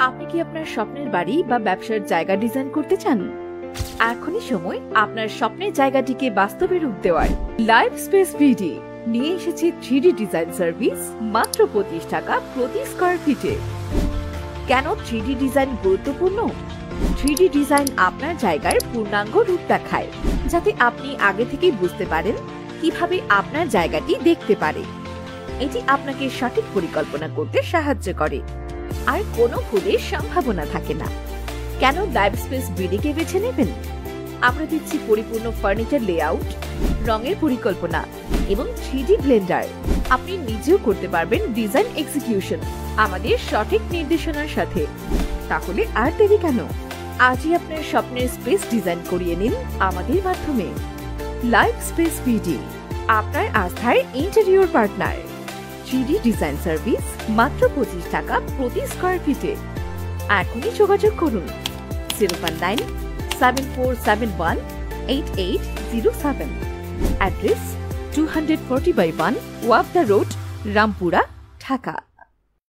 আপনি কি আপনার স্বপ্নের বাড়ি বা ব্যবসার জায়গা ডিজাইন করতে চান? এখনই সময় আপনার স্বপ্নের জায়গাটিকে বাস্তবে রূপ দেওয়ার। লাইভ স্পেস বিডি নিয়ে এসেছে 3D ডিজাইন সার্ভিস মাত্র 25 টাকা প্রতি স্কয়ার ফিটে। কেন 3D ডিজাইন গুরুত্বপূর্ণ? 3D ডিজাইন আপনার জায়গার পূর্ণাঙ্গ রূপ দেখায়, যাতে আপনি আগে থেকেই বুঝতে পারেন কিভাবে আপনার জায়গাটি দেখতে পারে। এটি আপনাকে সঠিক পরিকল্পনা করতে সাহায্য করে, আর কোনো ভুলের সম্ভাবনা থাকে না। কেন লাইভ স্পেস বিডিকে বেছে নেবেন? আমরা দিচ্ছি পরিপূর্ণ ফার্নিচার লেআউট, রঙের পরিকল্পনা এবং 3D ব্লেন্ডার। আপনি নিজেও করতে পারবেন ডিজাইন এক্সিকিউশন আমাদের সঠিক নির্দেশনার সাথে। তাহলে আর দেরি কেন? আজই আপনার স্বপ্নের স্পেস ডিজাইন করিয়ে নিন আমাদের মাধ্যমে। লাইভ স্পেস বিডি, আপনার আস্থার interior partner. 3D design service মাত্র 25 টাকা প্রতি স্কয়ার ফিটে। এখনই যোগাযোগ করুন 01974718807। অ্যাড্রেস 240/1 ওয়াবদা রোড, রামপুরা, ঢাকা।